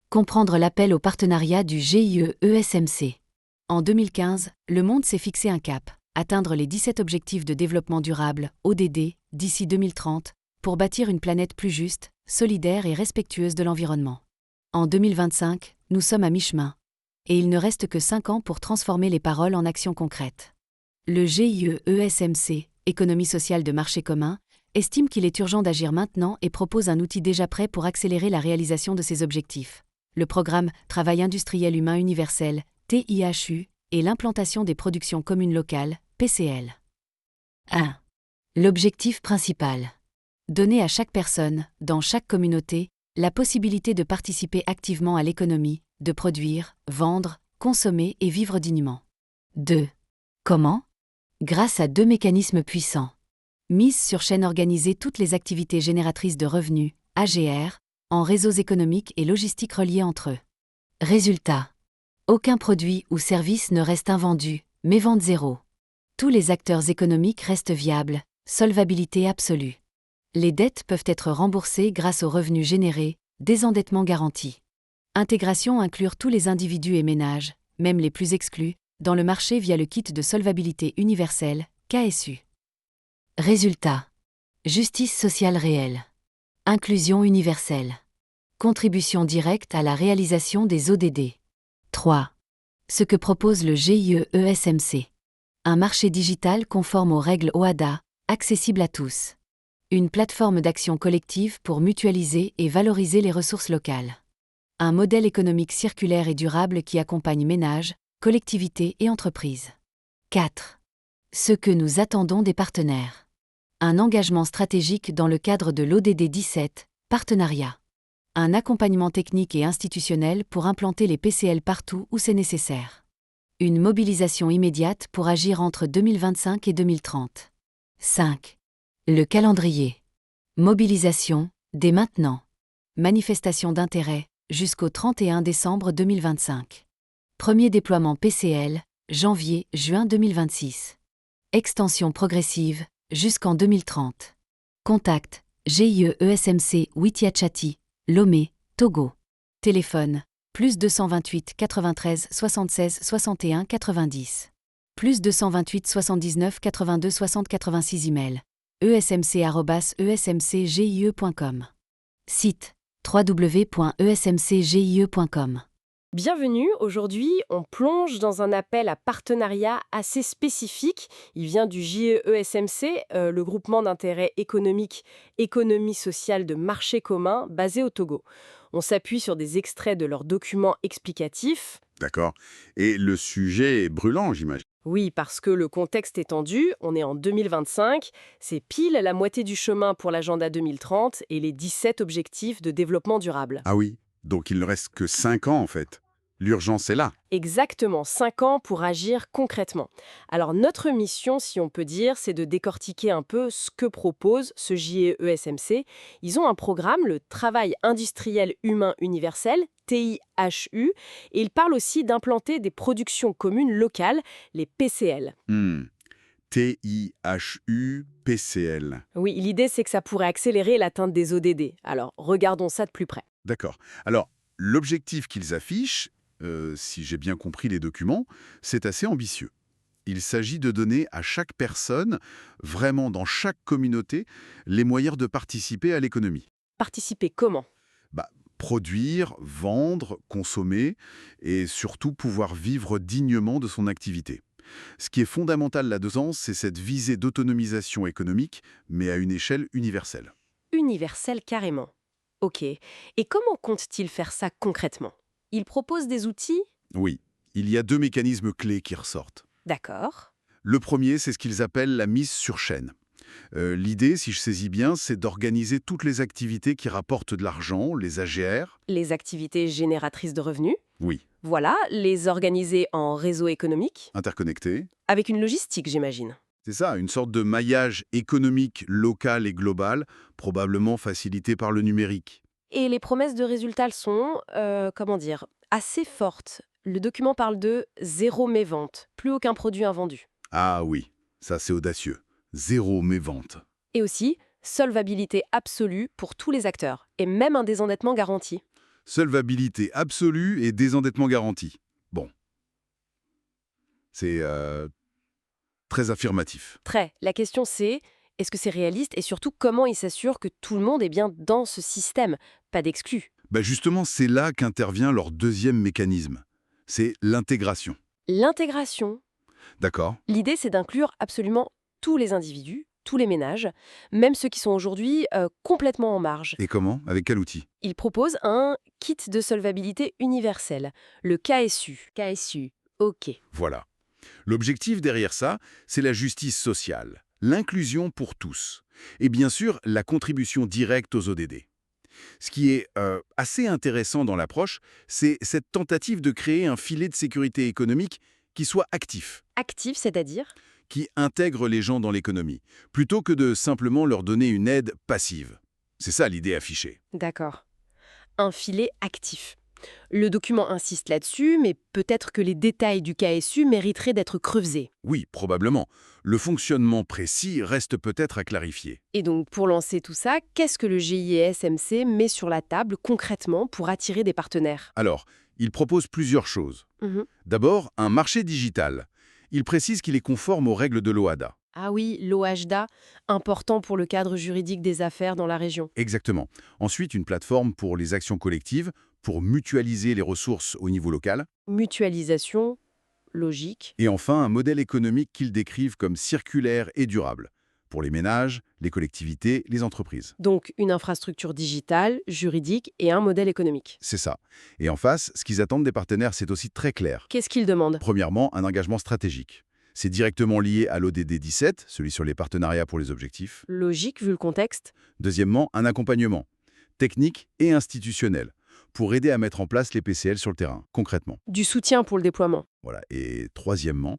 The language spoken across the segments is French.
Comprendre l'appel au partenariat du GIE-ESMC. En 2015, le monde s'est fixé un cap, atteindre les 17 objectifs de développement durable, ODD, d'ici 2030, pour bâtir une planète plus juste, solidaire et respectueuse de l'environnement. En 2025, nous sommes à mi-chemin. Et il ne reste que 5 ans pour transformer les paroles en actions concrètes. Le GIE-ESMC, Économie sociale de marché commun, estime qu'il est urgent d'agir maintenant et propose un outil déjà prêt pour accélérer la réalisation de ces objectifs. Le programme Travail industriel humain universel, TIHU, et l'implantation des productions communes locales, PCL. 1. L'objectif principal. Donner à chaque personne, dans chaque communauté, la possibilité de participer activement à l'économie, de produire, vendre, consommer et vivre dignement. 2. Comment ? Grâce à 2 mécanismes puissants. Mise sur chaîne organisée toutes les activités génératrices de revenus, AGR, en réseaux économiques et logistiques reliés entre eux. Résultat. Aucun produit ou service ne reste invendu, mais vente zéro. Tous les acteurs économiques restent viables, solvabilité absolue. Les dettes peuvent être remboursées grâce aux revenus générés, désendettement garanti. Intégration inclure tous les individus et ménages, même les plus exclus, dans le marché via le kit de solvabilité universelle, KSU. Résultat. Justice sociale réelle. Inclusion universelle. Contribution directe à la réalisation des ODD. 3. Ce que propose le GIE-ESMC. Un marché digital conforme aux règles OHADA, accessible à tous. Une plateforme d'action collective pour mutualiser et valoriser les ressources locales. Un modèle économique circulaire et durable qui accompagne ménages, collectivités et entreprises. 4. Ce que nous attendons des partenaires. Un engagement stratégique dans le cadre de l'ODD 17, partenariat. Un accompagnement technique et institutionnel pour implanter les PCL partout où c'est nécessaire. Une mobilisation immédiate pour agir entre 2025 et 2030. 5. Le calendrier. Mobilisation, dès maintenant. Manifestation d'intérêt, jusqu'au 31 décembre 2025. Premier déploiement PCL, janvier-juin 2026. Extension progressive, jusqu'en 2030. Contact, GIE-ESMC Witiachati, Lomé, Togo. Téléphone, plus 228 93 76 61 90. Plus 228 79 82 60 86 email. esmc@esmcgie.com. Site www.esmcgie.com. Bienvenue, aujourd'hui on plonge dans un appel à partenariat assez spécifique. Il vient du GIE-ESMC, le groupement d'intérêt économique Économie sociale de marché commun basé au Togo. On s'appuie sur des extraits de leurs documents explicatifs. D'accord. Et le sujet est brûlant, j'imagine. Oui, parce que le contexte est tendu, on est en 2025, c'est pile la moitié du chemin pour l'agenda 2030 et les 17 objectifs de développement durable. Ah oui, donc il ne reste que 5 ans en fait. L'urgence est là. Exactement, 5 ans pour agir concrètement. Alors notre mission, si on peut dire, c'est de décortiquer un peu ce que propose ce GIE-ESMC. Ils ont un programme, le Travail industriel humain universel, TIHU, et ils parlent aussi d'implanter des productions communes locales, les PCL. TIHU PCL. Oui, l'idée c'est que ça pourrait accélérer l'atteinte des ODD. Alors regardons ça de plus près. D'accord. Alors, l'objectif qu'ils affichent, si j'ai bien compris les documents, c'est assez ambitieux. Il s'agit de donner à chaque personne, vraiment dans chaque communauté, les moyens de participer à l'économie. Participer comment ? Produire, vendre, consommer et surtout pouvoir vivre dignement de son activité. Ce qui est fondamental là-dedans, c'est cette visée d'autonomisation économique, mais à une échelle universelle. Universel carrément. Ok. Et comment compte-t-il faire ça concrètement ? Il propose des outils ? Oui, il y a 2 mécanismes clés qui ressortent. D'accord. Le premier, c'est ce qu'ils appellent la mise sur chaîne. L'idée, si je saisis bien, c'est d'organiser toutes les activités qui rapportent de l'argent, les AGR. Les activités génératrices de revenus ? Oui. Voilà, les organiser en réseau économique ? Interconnectés. Avec une logistique, j'imagine. C'est ça, une sorte de maillage économique local et global, probablement facilité par le numérique. Et les promesses de résultats sont, assez fortes. Le document parle de zéro mévente, plus aucun produit invendu. Ah oui, ça c'est audacieux. Zéro mévente. Et aussi, solvabilité absolue pour tous les acteurs, et même un désendettement garanti. Solvabilité absolue et désendettement garanti. Bon. C'est très affirmatif. Très. La question c'est, est-ce que c'est réaliste et surtout comment ils s'assurent que tout le monde est bien dans ce système? Pas d'exclus. Bah justement, c'est là qu'intervient leur deuxième mécanisme. C'est l'intégration. L'intégration. D'accord? L'idée c'est d'inclure absolument tous les individus, tous les ménages, même ceux qui sont aujourd'hui complètement en marge. Et comment? Avec quel outil? Ils proposent un kit de solvabilité universel, le KSU. KSU, ok. Voilà. L'objectif derrière ça, c'est la justice sociale, l'inclusion pour tous, et bien sûr la contribution directe aux ODD. Ce qui est assez intéressant dans l'approche, c'est cette tentative de créer un filet de sécurité économique qui soit actif, Actif, c'est-à-dire? qui intègre les gens dans l'économie, plutôt que de simplement leur donner une aide passive. C'est ça l'idée affichée. D'accord. Un filet actif. Le document insiste là-dessus, mais peut-être que les détails du KSU mériteraient d'être creusés. Oui, probablement. Le fonctionnement précis reste peut-être à clarifier. Et donc, pour lancer tout ça, qu'est-ce que le GIE-SMC met sur la table concrètement pour attirer des partenaires? Alors, il propose plusieurs choses. Mhm. D'abord, un marché digital. Il précise qu'il est conforme aux règles de l'OHADA. Ah oui, l'OHDA, important pour le cadre juridique des affaires dans la région. Exactement. Ensuite, une plateforme pour les actions collectives, pour mutualiser les ressources au niveau local. Mutualisation, logique. Et enfin, un modèle économique qu'ils décrivent comme circulaire et durable, pour les ménages, les collectivités, les entreprises. Donc, une infrastructure digitale, juridique et un modèle économique. C'est ça. Et en face, ce qu'ils attendent des partenaires, c'est aussi très clair. Qu'est-ce qu'ils demandent? Premièrement, un engagement stratégique. C'est directement lié à l'ODD 17, celui sur les partenariats pour les objectifs. Logique vu le contexte. Deuxièmement, un accompagnement, technique et institutionnel, pour aider à mettre en place les PCL sur le terrain, concrètement. Du soutien pour le déploiement. Voilà. Et troisièmement,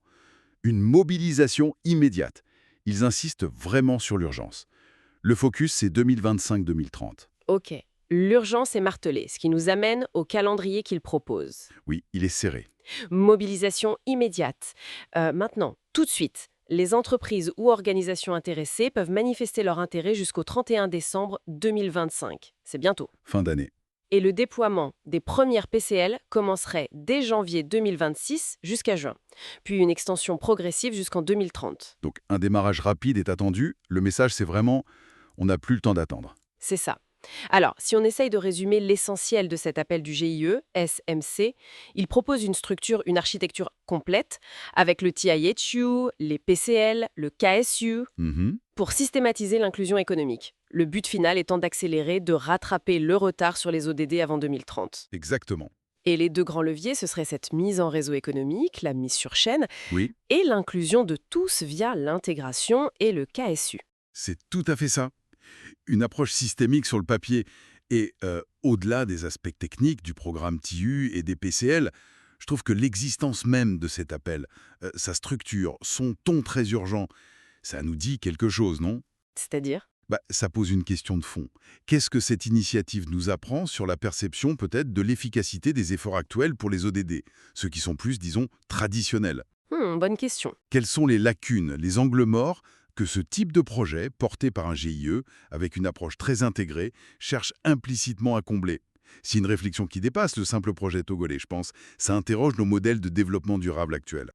une mobilisation immédiate. Ils insistent vraiment sur l'urgence. Le focus, c'est 2025-2030. Ok. L'urgence est martelée, ce qui nous amène au calendrier qu'ils proposent. Oui, il est serré. Mobilisation immédiate. Maintenant, tout de suite, les entreprises ou organisations intéressées peuvent manifester leur intérêt jusqu'au 31 décembre 2025. C'est bientôt. Fin d'année. Et le déploiement des premières PCL commencerait dès janvier 2026 jusqu'à juin, puis une extension progressive jusqu'en 2030. Donc un démarrage rapide est attendu. Le message, c'est vraiment, on n'a plus le temps d'attendre. C'est ça. Alors, si on essaye de résumer l'essentiel de cet appel du GIE, SMC, il propose une structure, une architecture complète, avec le TIHU, les PCL, le KSU, Mhm. pour systématiser l'inclusion économique. Le but final étant d'accélérer, de rattraper le retard sur les ODD avant 2030. Exactement. Et les deux grands leviers, ce serait cette mise en réseau économique, la mise sur chaîne, Oui, et l'inclusion de tous via l'intégration et le KSU. c'est tout à fait ça. Une approche systémique sur le papier. Et au-delà des aspects techniques du programme TIU et des PCL, je trouve que l'existence même de cet appel, sa structure, son ton très urgent, ça nous dit quelque chose, non? C'est-à-dire? Ça pose une question de fond. Qu'est-ce que cette initiative nous apprend sur la perception peut-être de l'efficacité des efforts actuels pour les ODD, ceux qui sont plus, disons, traditionnels? Bonne question. Quelles sont les lacunes, les angles morts que ce type de projet, porté par un GIE, avec une approche très intégrée, cherche implicitement à combler? C'est une réflexion qui dépasse le simple projet togolais, je pense. Ça interroge nos modèles de développement durable actuels.